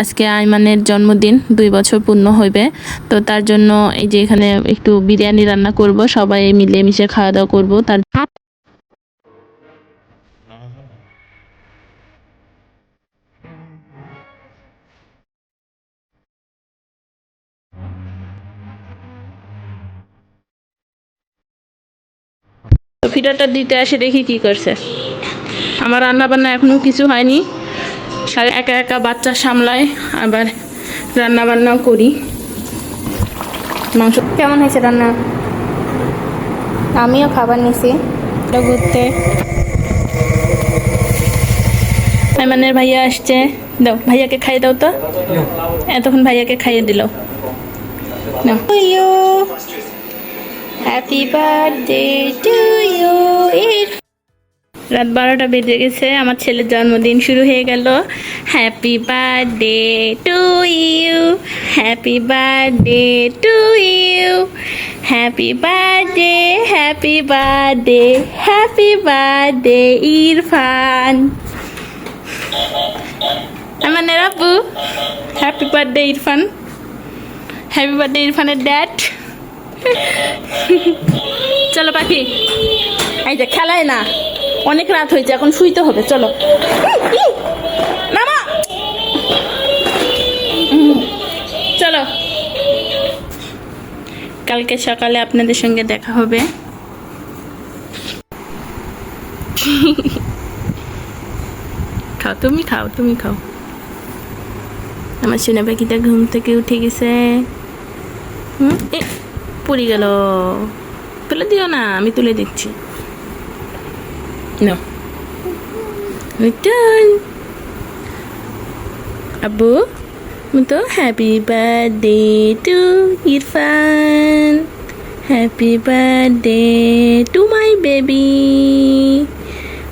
আজকে আইমানের জন্মদিন, 2 বছর পূর্ণ হইবে। তো তার জন্য এই যে এখানে একটু বিরিয়ানি রান্না করব, সবাই মিলে মিশে খাওয়া দাওয়া করব। তার ফিডারটা দিতে আসে দেখি কি করছে। আমার রান্না বান্না এখনো কিছু হয়নি, একা একা বাচ্চা সামলায়, আবার রান্না বান্নাও করি। মাংস কেমন হয়েছে রান্না? আমিও খাবার নিছি ঘুরতে। আইমানের ভাইয়া আসছে, দাও ভাইয়াকে খাইয়ে দাও তো। এতক্ষণ ভাইয়াকে খাইয়ে দিল। Happy birthday to you. রাত 12টা বেজে গেছে, আমার ছেলের জন্মদিন শুরু হয়ে গেল। Happy birthday to you, happy birthday to you, happy birthday, happy birthday, happy birthday Irfan. আমার নেরাপু, happy birthday Irfan, happy birthday ইরফানের ড্যাড। চলো পাখি, এই যে খেলায় না, অনেক রাত হয়েছে, এখন শুইতে হবে। চলো মামা, চলো। কালকে সকালে আপনাদের সঙ্গে দেখা হবে। খাও, তুমি খাও, তুমি খাও। আমার সোনা পাখিটা ঘুম থেকে উঠে গেছে। পড়ে গেল, তুলে দিও না, আমি তুলে দিচ্ছি। No. Return. Abu, to happy birthday to Irfan. Happy birthday to my baby.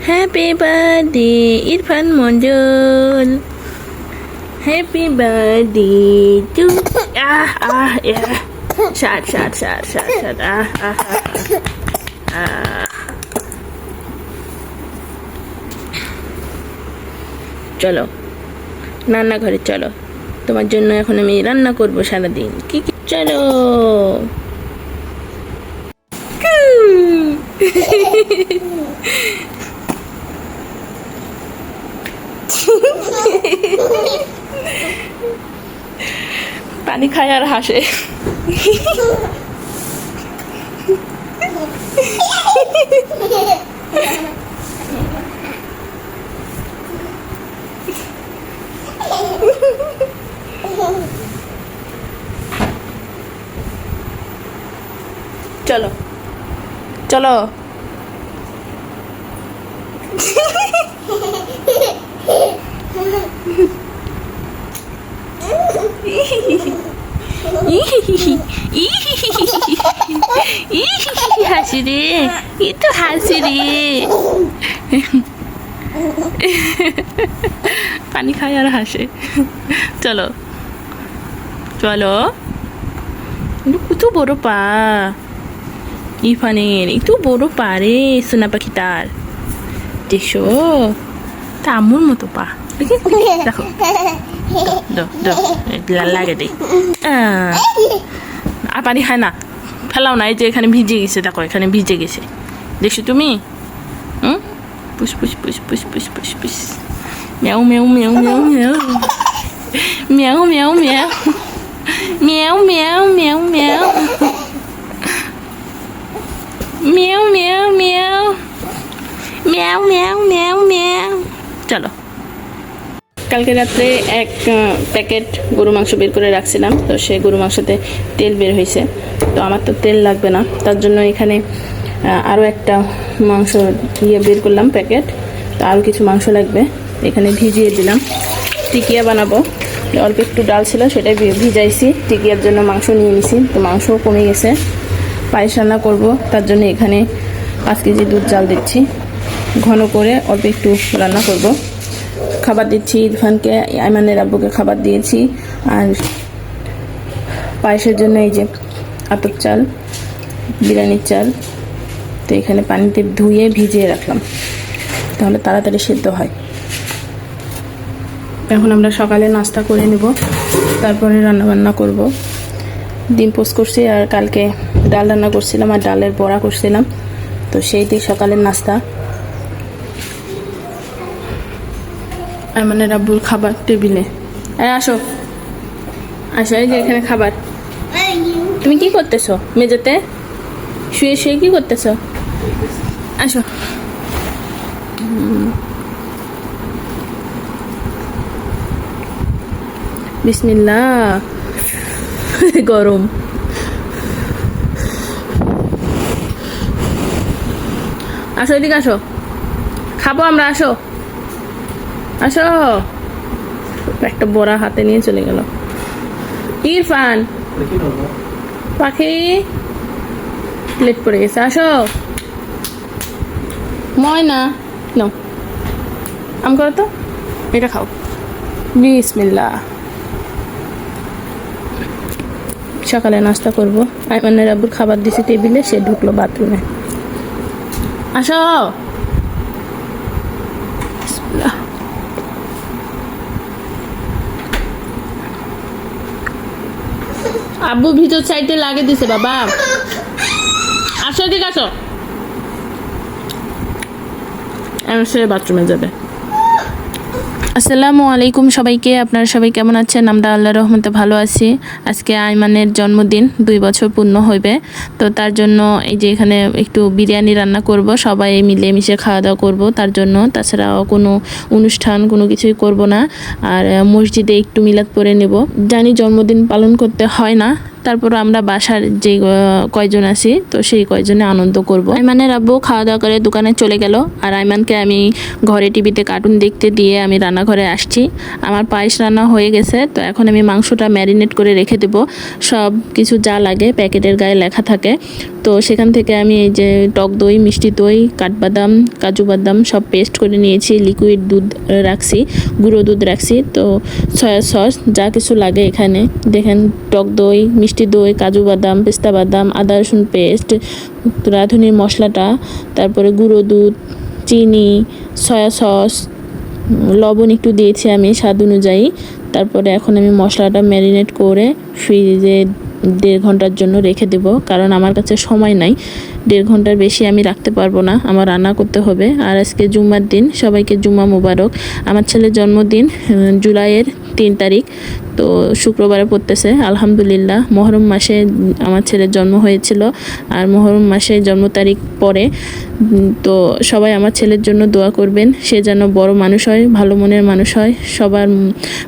Happy birthday Irfan Monjol. Happy birthday to yeah. Shut. চলো রান্নাঘরে, চলো, তোমার জন্য এখন আমি রান্না করবো সারাদিন। কি চলো। পানি খায় আর হাসে। চলো চলো। হাসি রে, ই তো হাসি রে। পানি খায় আর হাসে। চলো চলো। কত বড় পা ইরফানের, একটু বড় পা রে সোনা পাখিটার। দেখছো, তামুর মতো পা। দেখো, লাগে দে। আর পানি খায় না, ফেলাও না। এই যে এখানে ভিজে গেছে, দেখো এখানে ভিজে গেছে, দেখছো তুমি? পুষ পুষ পুষ পুষ পুষ পুষ পুষ। মেও মেও মেও মেও মেও মেও মেও মেও মেও মেও মেও মেও মেও মেও মেও মেও মেও মেও। চলো। কালকে রাত্রে এক প্যাকেট গরু মাংস বের করে রাখছিলাম, তো সেই গরু মাংসতে তেল বের হয়েছে। তো আমার তো তেল লাগবে না, তার জন্য এখানে আরও একটা মাংস বের করলাম প্যাকেট। তো আরও কিছু মাংস লাগবে, এখানে ভিজিয়ে দিলাম। টিকিয়া বানাবো, অল্প একটু ডাল ছিল, সেটাই ভিজাইছি। টিকিয়ার জন্য মাংস নিয়ে নিছি, তো মাংসও কমে গেছে। পায়েস রান্না করবো, তার জন্য এখানে 5 কেজি দুধ জাল দিচ্ছি। ঘন করে অল্প একটু রান্না করব। খাবার দিচ্ছি ইরফানকে, আইমানের আব্বুকে খাবার দিয়েছি। আর পায়েসের জন্য এই যে আতপ চাল, বিরিয়ানির চাল, তো এখানে পানিতে ধুয়ে ভিজিয়ে রাখলাম, তাহলে তাড়াতাড়ি সেদ্ধ হয়। এখন আমরা সকালে নাস্তা করে নেব, তারপরে রান্না বান্না করব। ডিম পোস্ট করছি আর কালকে ডাল রান্না করছিলাম আর ডালের বড়া করছিলাম, তো সেই দিয়ে সকালের নাস্তা। মানে রাব্বুর খাবার টেবিলে। আসো আসো, এই যে এখানে খাবার। তুমি কি করতেছো মেঝেতে শুয়ে শুয়ে, কি করতেছো? আসো। বিসমিল্লাহ। গরম। আসো এদিকে আসো, খাবো আমরা, আসো আসো। একটা বড়া হাতে নিয়ে চলে গেল। ইরফান পাখি প্লেট পড়ে গেছে, আসো। ময়না নাও, আম করো তো, এটা খাও। বিসমিল্লাহ। সকালে নাস্তা করবো। আইমানের আব্বুর খাবার দিছি টেবিলে, সে ঢুকলো বাথরুমে। আসো। বিসমিল্লাহ। আব্বু ভিতর সাইডে লাগে দিছে বাবা। আসো এদিকে আসো। সে বাথরুমে যাবে। আসসালামু আলাইকুম সবাইকে, আপনারা সবাই কেমন আছেন? আমরা আল্লাহর রহমতে ভালো আছি। আজকে আইমানের জন্মদিন, 2 বছর পূর্ণ হইবে, তো তার জন্য এই যে এখানে একটু বিরিয়ানি রান্না করব, সবাই মিলে মিশে খাওয়া দাওয়া করব তার জন্য। তাছাড়াও কোনো অনুষ্ঠান কোনো কিছুই করব না। আর মসজিদে একটু মিলাদ পড়ে নেব। জানি জন্মদিন পালন করতে হয় না, তারপর আমরা বাসার যে কয়জন আছি তো সেই কয়জনে আনন্দ করব। আইমানের আব্বু খাওয়া দাওয়া করে দোকানে চলে গেল, আর আইমানকে আমি ঘরে টিভিতে কার্টুন দেখতে দিয়ে আমি রান্নাঘরে আসছি। আমার পায়েস রান্না হয়ে গেছে, তো এখন আমি মাংসটা ম্যারিনেট করে রেখে দেব। সব কিছু যা লাগে প্যাকেটের গায়ে লেখা থাকে, তো সেখান থেকে আমি এই যে টক দই, মিষ্টি দই, কাঠবাদাম, কাজু বাদাম সব পেস্ট করে নিয়েছি। লিকুইড দুধ রাখছি, গুঁড়ো দুধ রাখছি, তো সয়া সস যা কিছু লাগে এখানে দেখেন, টক দই, মিষ্টি দই, কাজু বাদাম, পেস্তা বাদাম, আদা রসুন পেস্ট, রাঁধুনির মশলাটা, তারপরে গুঁড়ো দুধ, চিনি, সয়া সস, লবণ একটু দিয়েছি আমি স্বাদ অনুযায়ী। তারপরে এখন আমি মশলাটা ম্যারিনেট করে ফ্রিজে 1.5 ঘন্টার জন্য রেখে দেব, কারণ আমার কাছে সময় নাই, 1.5 ঘন্টার বেশি আমি রাখতে পারবো না, আমার রান্না করতে হবে। আর আজকে জুম্মার দিন, সবাইকে জুম্মা মুবারক। আমার ছেলের জন্মদিন জুলাইয়ের 3 তারিখ, তো শুক্রবারে পড়তেছে আলহামদুলিল্লাহ। মহরম মাসে আমার ছেলের জন্ম হয়েছিল, আর মহরম মাসে জন্ম তারিখ পরে, তো সবাই আমার ছেলের জন্য দোয়া করবেন, সে যেন বড় মানুষ হয়, ভালো মনের মানুষ হয়, সবার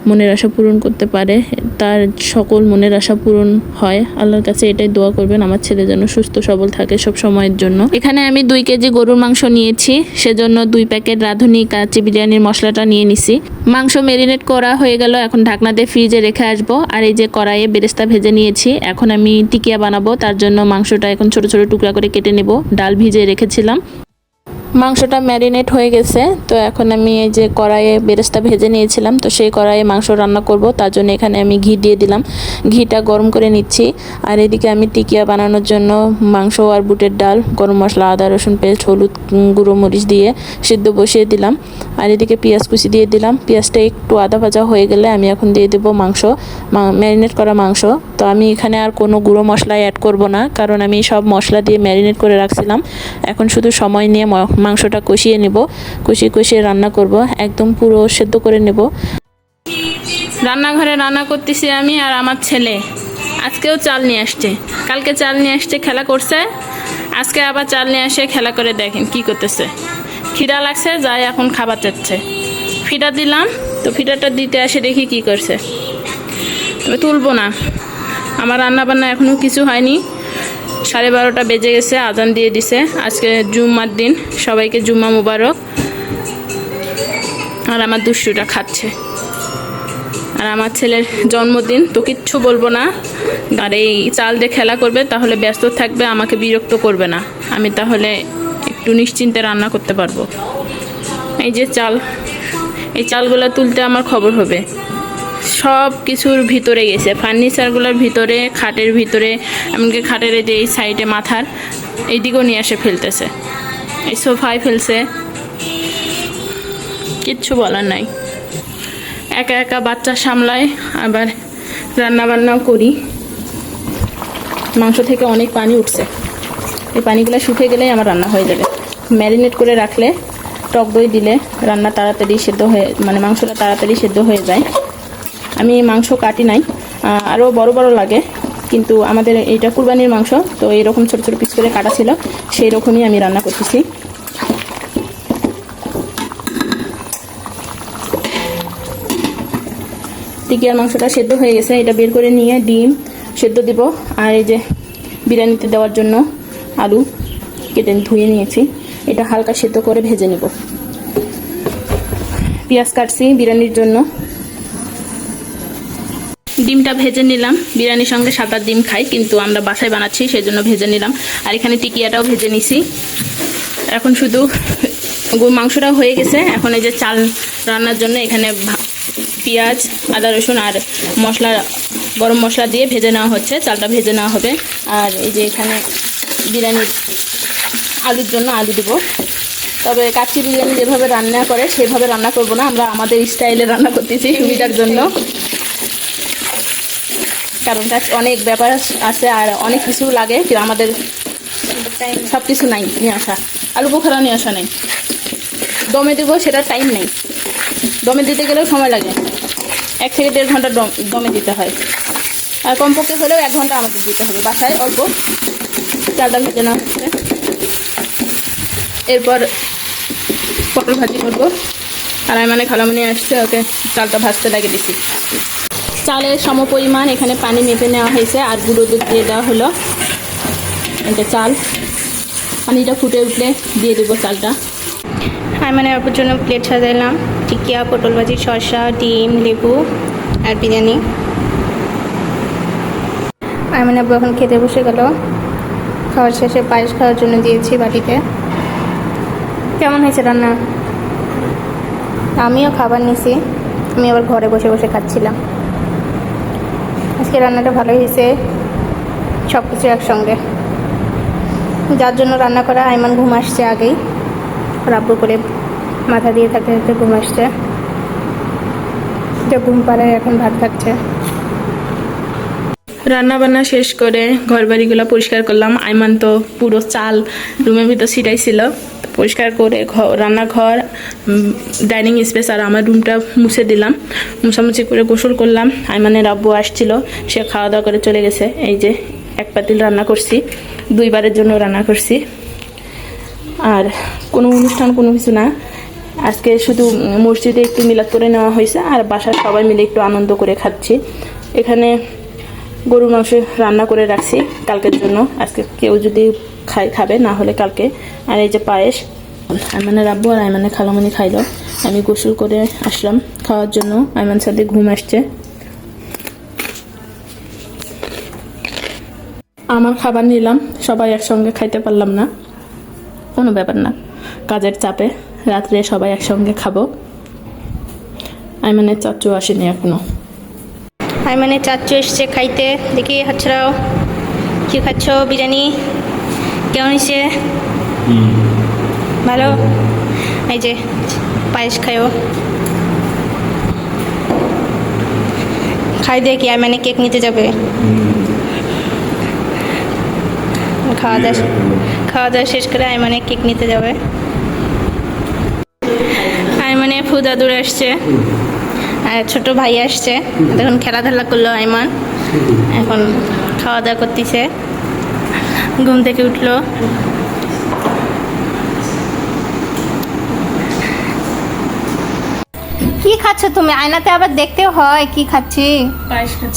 মনের আশা পূরণ করতে পারে, তার সকল মনের আশা পূরণ হয়। আল্লাহর কাছে এটাই দোয়া করবেন, আমার ছেলে যেন সুস্থ সবল থাকে সব সময়ের জন্য। এখানে আমি 2 কেজি গরুর মাংস নিয়েছি, সেজন্য 2 প্যাকেট রাঁধুনি কাচ্চি বিরিয়ানির মশলাটা নিয়ে নিছি। মাংস মেরিনেট করা হয়ে গেল, এখন ঢাকনা দিয়ে ফ্রিজে রেখে আসবো। আর এই যে কড়াইয়ে বেরেস্তা ভেজে নিয়েছি, এখন আমি টিকিয়া বানাবো, তার জন্য মাংসটা এখন ছোট ছোট টুকরা করে কেটে নেব। ডাল ভিজিয়ে রেখেছিলাম, মাংসটা ম্যারিনেট হয়ে গেছে, তো এখন আমি এই যে কড়াইয়ে বেরেস্তা ভেজে নিয়েছিলাম, তো সেই কড়াইয়ে মাংস রান্না করব, তার জন্য এখানে আমি ঘি দিয়ে দিলাম, ঘিটা গরম করে নিচ্ছি। আর এদিকে আমি টিকিয়া বানানোর জন্য মাংস আর বুটের ডাল, গরম মশলা, আদা রসুন পেস্ট, হলুদ গুঁড়ো মরিচ দিয়ে সিদ্ধ বসিয়ে দিলাম। আর এদিকে পেঁয়াজ কুচি দিয়ে দিলাম, পেঁয়াজটা একটু আদা ভাজা হয়ে গেলে আমি এখন দিয়ে দেবো মাংস, ম্যারিনেট করা মাংস। তো আমি এখানে আর কোনো গুঁড়ো মশলা অ্যাড করব না, কারণ আমি সব মশলা দিয়ে ম্যারিনেট করে রাখছিলাম। এখন শুধু সময় নিয়ে মাংসটা কষিয়ে নেব, কষিয়ে রান্না করব, একদম পুরো সেদ্ধ করে নেব। রান্নাঘরে রান্না করতেছি আমি আর আমার ছেলে। আজকেও চাল নিয়ে আসছে, কালকে চাল নিয়ে আসছে, খেলা করছে, আজকে আবার চাল নিয়ে আসে খেলা করে। দেখেন কি করতেছে, খিদা লাগছে, যাই এখন খাবার চাচ্ছে। ফিডা দিলাম, তো ফিডাটা দিতে আসে দেখি কি করছে, তবে তুলবো না। আমার রান্না বান্না এখনও কিছু হয়নি, 12:30 বেজে গেছে, আজান দিয়ে দিছে। আজকে জুম্মার দিন, সবাইকে জুম্মা মুবারক। আর আমার দুষ্টুটা খাচ্ছে, আর আমার ছেলের জন্মদিন, তো কিচ্ছু বলবো না। আর এই চাল দিয়ে খেলা করবে, তাহলে ব্যস্ত থাকবে, আমাকে বিরক্ত করবে না, আমি তাহলে একটু নিশ্চিন্তে রান্না করতে পারবো। এই যে চাল, এই চালগুলো তুলতে আমার খবর হবে। সব কিছুর ভিতরে গেছে, ফার্নিচারগুলোর ভিতরে, খাটের ভিতরে, এমনকি খাটের এই যে এই সাইডে মাথার এইদিকেও নিয়ে এসে ফেলতেছে, এই সোফায় ফেলছে, কিচ্ছু বলার নাই। একা একা বাচ্চা সামলাই, আবার রান্না বান্নাও করি। মাংস থেকে অনেক পানি উঠছে, এই পানিগুলো শুকিয়ে গেলেই আমার রান্না হয়ে যাবে। ম্যারিনেট করে রাখলে, টক দই দিলে রান্না তাড়াতাড়ি সেদ্ধ হয়ে, মানে মাংসটা তাড়াতাড়ি সেদ্ধ হয়ে যায়। আমি মাংস কাটি নাই, আরও বড় বড় লাগে, কিন্তু আমাদের এইটা কুরবানির মাংস, তো এইরকম ছোট ছোট পিস করে কাটা ছিল, সেই রকমই আমি রান্না করতেছি। টিকিয়ার মাংসটা সেদ্ধ হয়ে গেছে, এটা বের করে নিয়ে ডিম সেদ্ধ দিব। আর এই যে বিরিয়ানিতে দেওয়ার জন্য আলু কেটে ধুয়ে নিয়েছি, এটা হালকা সেদ্ধ করে ভেজে নেব। পেঁয়াজ কাটছি বিরিয়ানির জন্য। ডিমটা ভেজে নিলাম, বিরিয়ানির সঙ্গে 7-8 ডিম খাই, কিন্তু আমরা বাসায় বানাচ্ছি সেই জন্য ভেজে নিলাম। আর এখানে টিকিয়াটাও ভেজে নিছি। এখন শুধু মাংসটা হয়ে গেছে, এখন এই যে চাল রান্নার জন্য এখানে পেঁয়াজ, আদা রসুন আর মশলা, গরম মশলা দিয়ে ভেজে নেওয়া হচ্ছে, চালটা ভেজে নেওয়া হবে। আর এই যে এখানে বিরিয়ানির আলুর জন্য আলু দেবো। তবে কাচ্চি বিরিয়ানি যেভাবে রান্না করে সেভাবে রান্না করব না, আমরা আমাদের স্টাইলে রান্না করতেছি সুবিধার জন্য, কারণ অনেক ব্যাপার আছে আর অনেক কিছু লাগে, আমাদের সব কিছু নাই নিয়ে আসা। আলু বোখারা নিয়ে আসা নেই, দমে দেবো সেটা টাইম নেই, দমে দিতে গেলেও সময় লাগে, 1 থেকে 1.5 ঘন্টা দমে দিতে হয়। আর কমপক্ষে হলেও 1 ঘন্টা আমাদের দিতে হবে। বাসায় অল্প চালটা ভেজে নেওয়া হচ্ছে, এরপর পটল ভাজি করবো। আর আমি মানে খালামনি আসছে, ওকে চালটা ভাজতে লাগিয়ে দিছি। চালের সমপরিমাণ এখানে পানি মেপে নেওয়া হয়েছে, আর গুঁড়ো দুধ দিয়ে দেওয়া হলো। এটা চাল, পানিটা ফুটে উঠলে দিয়ে দেবো চালটা। আমি মানে অল্পের জন্য প্লেট সাজাইলাম, টিকিয়া, পটল ভাজি, শসা, ডিম, লেবু আর বিরিয়ানি। আমি মানে এখন খেতে বসে গেল। খাওয়ার শেষে পায়েস খাওয়ার জন্য দিয়েছি বাটিতে। কেমন হয়েছে রান্না? আমিও খাবার নিছি, আমি আবার ঘরে বসে বসে খাচ্ছিলাম। আজকে রান্নাটা ভালো হয়েছে, সব কিছু একসঙ্গে। যার জন্য রান্না করা, আইমান ঘুম আসছে আগেই, রাব্বু করে মাথা দিয়ে থাকতে থাকতে ঘুম আসছে, যে ঘুম পাড়ায় এখন ভাত খাচ্ছে। রান্না বান্না শেষ করে ঘর বাড়িগুলো পরিষ্কার করলাম। আইমান তো পুরো চাল রুমের ভিতর ছিটাইছিল, পরিষ্কার করে রান্নাঘর, ডাইনিং স্পেস আর আমার রুমটা মুছে দিলাম। মুছামুছি করে গোসল করলাম। আইমানের আব্বু আসছিল, সে খাওয়া দাওয়া করে চলে গেছে। এই যে 1 পাতিল রান্না করছি, 2 বারের জন্য রান্না করছি। আর কোনো অনুষ্ঠান কোনো কিছু না, আজকে শুধু মসজিদে একটু মিলাদ করে নেওয়া হয়েছে, আর বাসার সবাই মিলে একটু আনন্দ করে খাচ্ছি। এখানে গরুর মাংস রান্না করে রাখছি কালকের জন্য, আজকে কেউ যদি খাবে, না হলে কালকে। আর এই যে পায়েস, আইমানের আব্বু আর আইমানের খালামণি খাইলো। আমি গোসল করে আসলাম খাওয়ার জন্য, আইমান সাথে ঘুম আসছে। আমার খাবার নিলাম, সবাই একসঙ্গে খাইতে পারলাম না, কোনো ব্যাপার না, কাজের চাপে রাত্রে সবাই একসঙ্গে খাবো। আইমানের চাচু আসেনি এখনো। মানে চাচ্চু এসছে খাইতে, দেখি হাতছাড়াও কি খাচ্ছ? বিরিয়ানি কেমন হয়েছে? ভালো। এই যে পায়েস খাইও, খাই দিয়ে কি মানে কেক নিতে যাবে? খাওয়া দাওয়া শেষ করে মানে কেক নিতে যাবে। মানে ফুদাদুর আসছে আর ছোট ভাই আসছে, এখন খেলাধুলা করলো আইমান, এখন খাওয়া দাওয়া করতেছে, ঘুম থেকে উঠলো। কি খাচ্ছ তুমি? আয়নাতে আবার দেখতে হয় কি খাচ্ছি।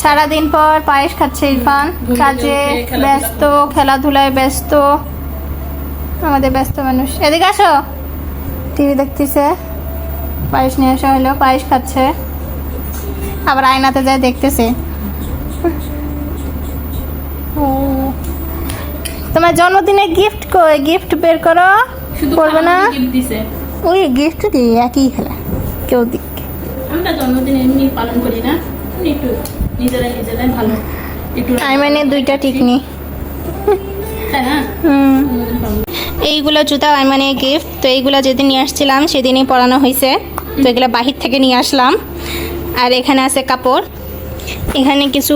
সারাদিন পর পায়েস খাচ্ছে ইরফান, কাজে ব্যস্ত, খেলাধুলায় ব্যস্ত, আমাদের ব্যস্ত মানুষ। এদিকে আসো, টিভি দেখতেছে, পায়েস নিয়ে আসা হলো, পায়েস খাচ্ছে, আবার আয়নাতে যায় দেখতেছে। তোমার জন্মদিনে গিফট কই? গিফট বের করো, করবে না? ওই গিফট কি একই খেলা, কেউ দিক। আমরা জন্মদিন এমনি পালন করি না, একটু নিজেরাই ভালো একটু। মানে 2টা টিকনি, তাই না? এইগুলো জুতা মানে গিফট। তো এইগুলো যেদিন নিয়ে আসছিলাম সেদিনই পরানো হয়েছে, তো এগুলো বাহির থেকে নিয়ে আসলাম। আর এখানে আছে কাপড়, এখানে কিছু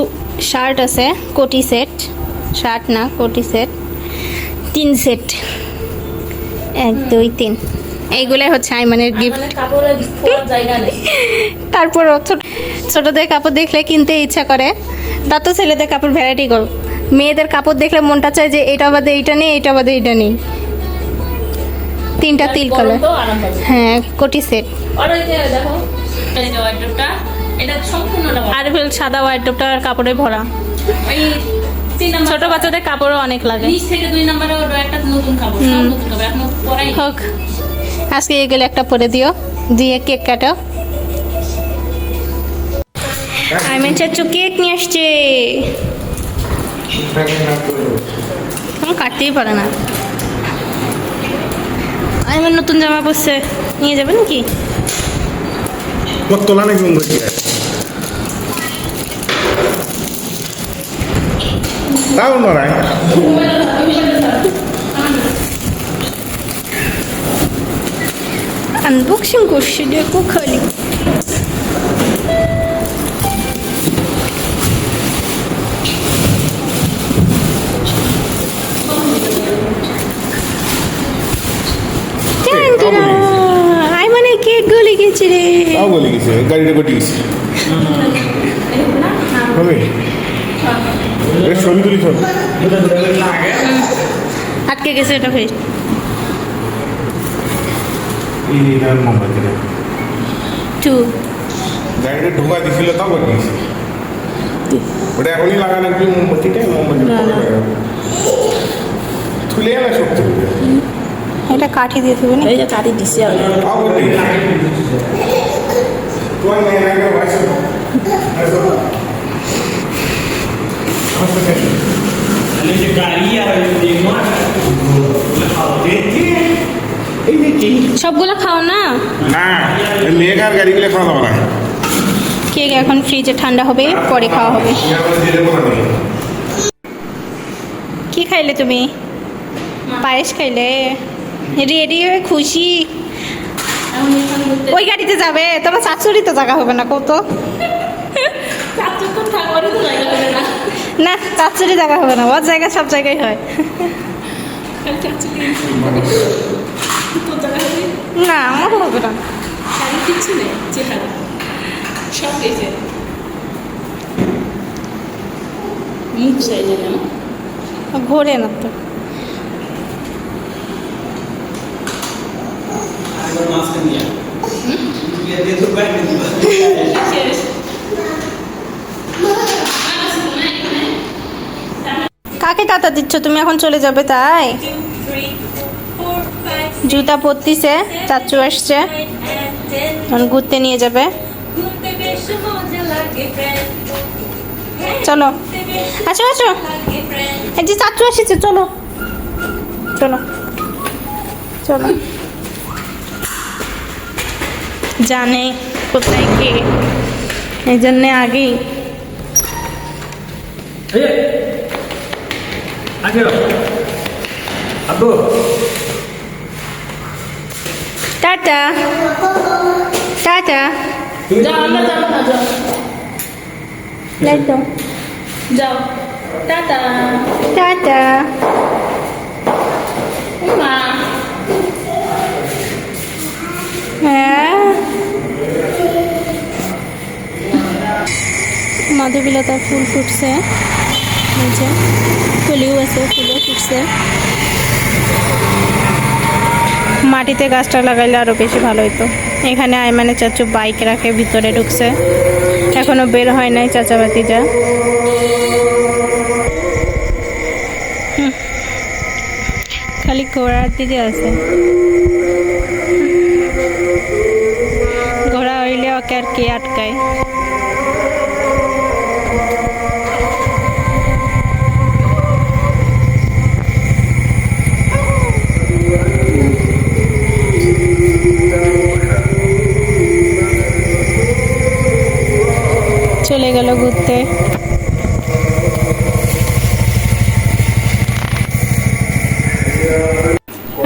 শার্ট আছে, কোটি সেট, শার্ট না কোটি সেট, 3 সেট, 1 2 3, এইগুলাই হচ্ছে আইমানের গিফট। তারপর ছোটদের কাপড় দেখলে কিনতে ইচ্ছা করে, তা তো ছেলেদের কাপড় ভ্যারাইটি করো, মেয়েদের কাপড় দেখলে মনটা চায় যে এটা বাদে এইটা নেই, এটা বাদে এইটা নেই। 3টা তিল কালার, হ্যাঁ কোটি সেট। আর সাদা ওয়ার্ডরোবটা কাপড়ে ভরা। ছোট বাচ্চাদের কাপড়ও অনেক লাগে। হোক, আজকে এগুলো একটা পরে দিও, দিয়ে কেক কাটো। আইমান চাচু কেক নিয়ে আসছে, কাটতেই পারে না। আইমান নতুন জামা পরছে, নিয়ে যাবে নাকি? তোলা নাকি তাও নড়ায়। আনবক্সিং করছি, দেখো খালি। আইমানে কেক গলে গেছে রে। তাও বলে গেছে, গাড়িটা গটি গেছে। হবে ছবি তুলি ছবি আটকে গেছে এটা ফের। মোমবাতি 2 গাড়িটা ঢোকা দিছিল, তাও গটি গেছে। ওটা এখনই লাগানো কি মোমবাতিটা? মোমবাতি তুলে না সত্যি এটা কাঠি দিয়ে দেবে না? এই যে কাটি দিছি আর তাও গটি গেছে। তোমার নেই না কেউ আছে? সবগুলো খাও না, না মেঘার গাড়িগুলো খাওয়া দাওয়া না। কেক এখন ফ্রিজে ঠান্ডা হবে, পরে খাওয়া হবে। কি খাইলে তুমি? পায়েস খাইলে? রেডি হয়ে খুশি? ওই গাড়িতে যাবে, তোমার শাশুড়ি তো জায়গা হবে না কত। না চাচুরি জায়গা হবে না, ওর জায়গা সব জায়গায় হয়। না আমার হবে না। কিছু নেই, চেহারা সব গেছে, মুখ সাইজে না, ঘোরে না তো। কাকে টাটা দিচ্ছ তুমি? এখন চলে যাবে তাই? জুতা পরতিছে, চাচু আসছে, এখন ঘুরতে নিয়ে যাবে। চলো আসো আসো, এই যে চাচু এসেছে, চলো চলো চলো। জানে কোথায় কে, এই জন্যে আগেই টাটা টাটা। যাও, আমরা যাবো না, যাও একদম যাও, টাটা টাটা। মা। হ্যাঁ মাধবীলতার ফুল ফুটছে, নিচে ফুলিও আছে, ফুলও ফুটছে। মাটিতে গাছটা লাগাইলে আরো বেশি ভালো হতো। এখানে আইমানে চাচু বাইক রাখে, ভিতরে ঢুকছে, এখনো বের হয় নাই চাচা ভাতিজা। খালি ঘোড়ার দিকে আছে, ঘোড়া হইলে ওকে আর কে আটকায়। চলে গেল ঘুরতে।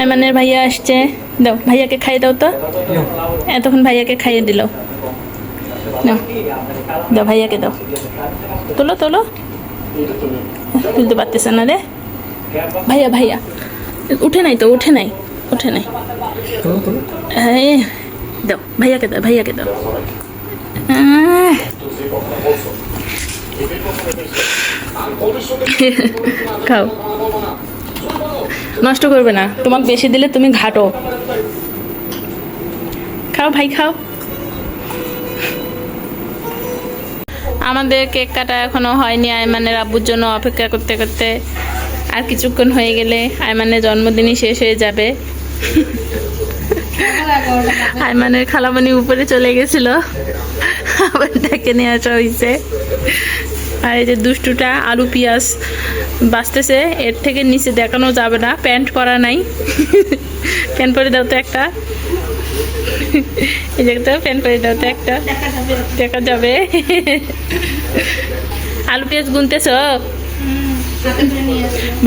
আইমানের ভাইয়া আসছে, দাও ভাইয়াকে খাইয়ে দাও তো। এতক্ষণ ভাইয়াকে খাইয়ে দিল। নাও দাও ভাইয়াকে দাও, তোলো তোলো, তুলতে পারতেছে না রে ভাইয়া, ভাইয়া উঠে নাই তো, উঠে নাই, উঠে নাই। এই, দাও ভাইয়াকে দাও, ভাইয়াকে দাও। খাও, নষ্ট করবে না, তোমাকে বেশি দিলে তুমি ঘাটো। খাও ভাই খাও। আমাদের কেক কাটা এখনো হয়নি, আয়মানের আব্বুর জন্য অপেক্ষা করতে করতে আর কিছুক্ষণ হয়ে গেলে আয়মানের জন্মদিনই শেষ হয়ে যাবে। আয়মানের খালামণি উপরে চলে গেছিল, আবার ডেকে নিয়ে আসা হয়েছে। আর এই যে দুষ্টুটা আলু পেঁয়াজ বাঁচতেছে, এর থেকে নিচে দেখানো যাবে না, প্যান্ট পরা নাই। প্যান্ট পরে দাও তো একটা, এই যে একটা প্যান্ট পরে দাও তো একটা, দেখা যাবে। আলু পেঁয়াজ গুনতেছ?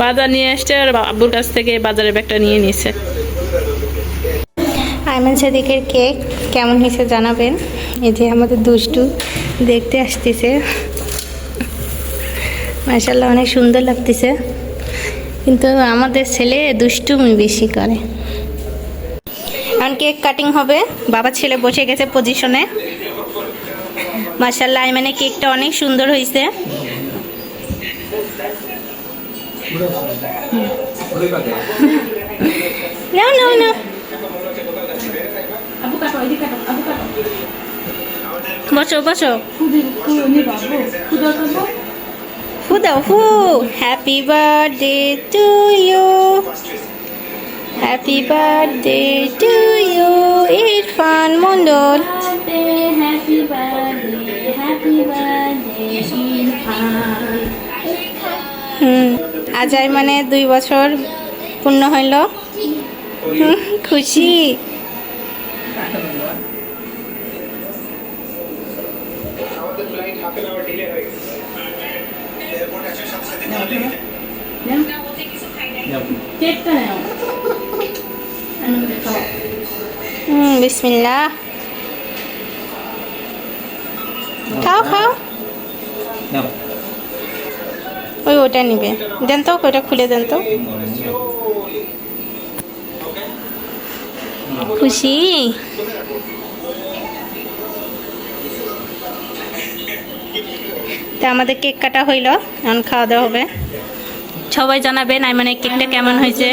বাজার নিয়ে আসছে, আর আব্বুর কাছ থেকে বাজারের ব্যাগটা নিয়ে নিয়েছে। আয়মান সাদিকের কেক কেমন হয়েছে জানাবেন। এই যে আমাদের দুষ্টু দেখতে আসতেছে, মাশাআল্লাহ অনেক সুন্দর লাগতেছে, কিন্তু আমাদের ছেলে দুষ্টুমি বেশি করে। এখন কেক কাটিং হবে, বাবা ছেলে বসে গেছে পজিশনে। মাশাআল্লাহ আয়মানের কেকটা অনেক সুন্দর হয়েছে। না না না, বসো বসো, ফু দাও ফু। Happy birthday to you, happy birthday to you Irfan Mondal. Happy birthday, happy birthday Irfan. আজ মানে 2 বছর পূর্ণ হইল, খুশি। বিসমিল্লাহ, খাও খাও। ওই ওটা নিবে, দেন তো, ওটা খুলে দেন তো। খুশি? তা আমাদের কেক কাটা হইল, এখন খাওয়া দাওয়া হবে। সবাই জানাবেন আয়মানের কেকটা কেমন হয়েছে।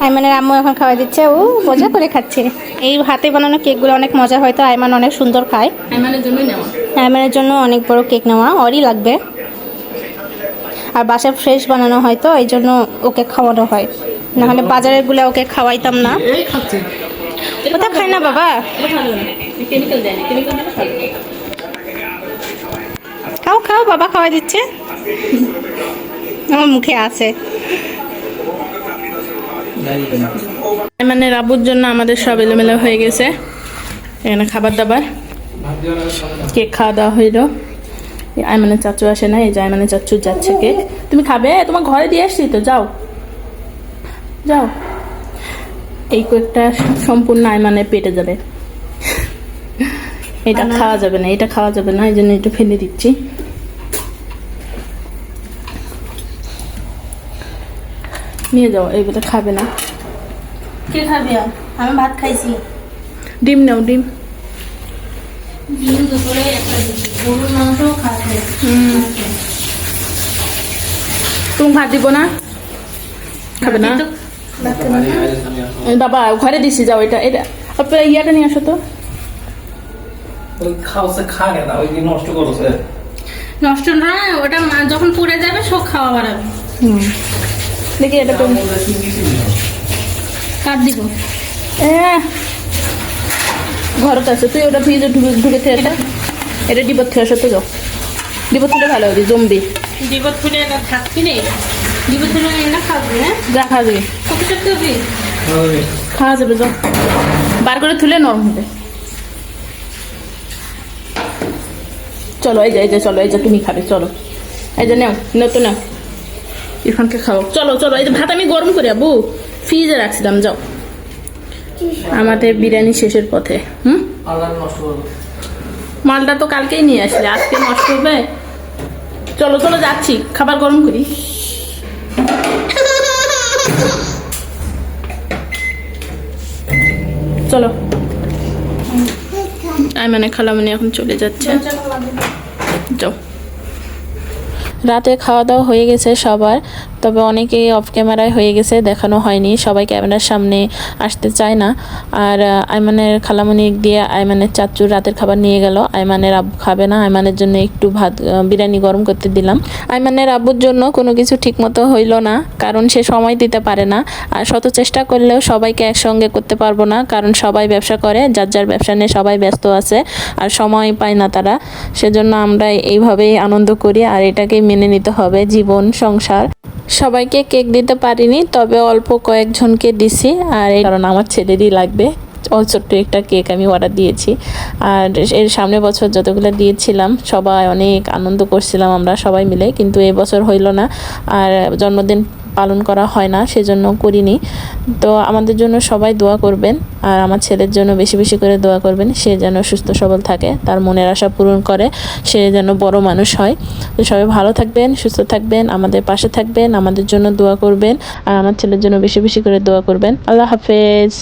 আয়মানের আম্মু এখন খাওয়া দিচ্ছে, ও মজা করে খাচ্ছে। এই হাতে বানানো কেকগুলো অনেক মজা হয়, তো আয়মান অনেক সুন্দর খায়। আয়মানের জন্যই নেওয়া, আয়মানের জন্য অনেক বড় কেক নেওয়া, ওরই লাগবে। আর বাসায় ফ্রেশ বানানো হয়, তো এই জন্য ওকে খাওয়ানো হয়, নাহলে বাজারেরগুলো ওকে খাওয়াইতাম না। ওটা খায় না বাবা, কেমিক্যাল দেয় না, কেমিক্যাল দিলে ভালো। খাও খাও, বাবা খাওয়া দিচ্ছে, আমার মুখে আছে। মানে রাবুর জন্য আমাদের সব এলোমেলো হয়ে গেছে, এখানে খাবার দাবার, কেক খাওয়া দাওয়া হইল। আয়মানের চাচু আসে না, এই যে আয়মানের চাচু যাচ্ছে কেক। তুমি খাবে? তোমার ঘরে দিয়ে আসছি তো, যাও যাও। এই কেকটা সম্পূর্ণ আয়মানের পেটে যাবে, এটা খাওয়া যাবে না, এটা খাওয়া যাবে না, এই জন্য একটু ফেলে দিচ্ছি। নিয়ে যাও, এইগুলো খাবে না। কে খাবে? আমি ভাত খাইছি। ডিম নাও, ডিম। ডিম দুপুরে একটা দিচ্ছি, গরুর মাংস খাবে। তুমি ভাত দিব না? খাবে না? বাবা ঘরে দিছি, যাও। এটা এটা আপনার ইয়াটা নিয়ে আসো তো। নষ্ট না, ওটা যখন পুড়ে যাবে সব খাওয়া বাড়াবে। দেখি এটা তো কাট দিব। ঘরতে আছে, তুই ওটা ফ্রিজে ঢুকে থেকে এটা ডিবত থেকে আসো তো, যাও। ডিবত থেকে ভালো হবে, জমবি। ডিবত ফুলে থাকবি রে, ডিবত ফুলে না খাবি, হ্যাঁ যা খাবি কত সত্যি হবে, খাওয়া যাবে, যাও। বার করে তুলে নরম হবে। চলো এই যে, এই যে, চলো এই যে, তুমি খাবে, চলো এই যে, নেও নেও তো, নাও ইরফানকে খাও, চলো চলো। এই যে ভাত আমি গরম করে আবু ফ্রিজে রাখছিলাম, যাও আমাদের বিরিয়ানি শেষের পথে। মালটা তো কালকেই নিয়ে আসলে, আজকে নষ্ট হবে? চলো চলো যাচ্ছি, খাবার গরম করি। চলো। মানে খালামণি এখন চলে যাচ্ছে, যাও। রাতে খাওয়া দাওয়া হয়ে গেছে সবার, তবে অনেকেই অফ ক্যামেরায় হয়ে গেছে, দেখানো হয়নি। সবাই ক্যামেরার সামনে আসতে চায় না। আর আইমানের খালামণি দিয়ে আইমানের চাচু রাতের খাবার নিয়ে গেল। আইমানের আব্বু খাবে না, আইমানের জন্য একটু ভাত বিরিয়ানি গরম করতে দিলাম। আইমানের আব্বুর জন্য কোনো কিছু ঠিকমতো হইল না, কারণ সে সময় দিতে পারে না। আর শত চেষ্টা করলেও সবাইকে একসঙ্গে করতে পারবো না, কারণ সবাই ব্যবসা করে, যার যার ব্যবসা নিয়ে সবাই ব্যস্ত আছে আর সময় পায় না তারা। সেজন্য আমরা এইভাবেই আনন্দ করি, আর এটাকেই মেনে নিতে হবে, জীবন সংসার। সবাইকে কেক দিতে পারিনি, তবে অল্প কয়েকজনকে দিছি। আর এই কারণ আমার ছেলেরই লাগবে, ছোট্ট একটা কেক আমি অর্ডার দিয়েছি। আর এর সামনের বছর যতগুলো দিয়েছিলাম সবাই অনেক আনন্দ করছিলাম আমরা সবাই মিলে, কিন্তু এবছর হইল না। আর জন্মদিন পালন করা হয় না, সেজন্য করিনি। তো আমাদের জন্য সবাই দোয়া করবেন, আর আমার ছেলের জন্য বেশি বেশি করে দোয়া করবেন, সে যেন সুস্থ সবল থাকে, তার মনের আশা পূরণ করে, সে যেন বড় মানুষ হয়। তো সবাই ভালো থাকবেন, সুস্থ থাকবেন, আমাদের পাশে থাকবেন, আমাদের জন্য দোয়া করবেন, আর আমার ছেলের জন্য বেশি বেশি করে দোয়া করবেন। আল্লাহ হাফেজ।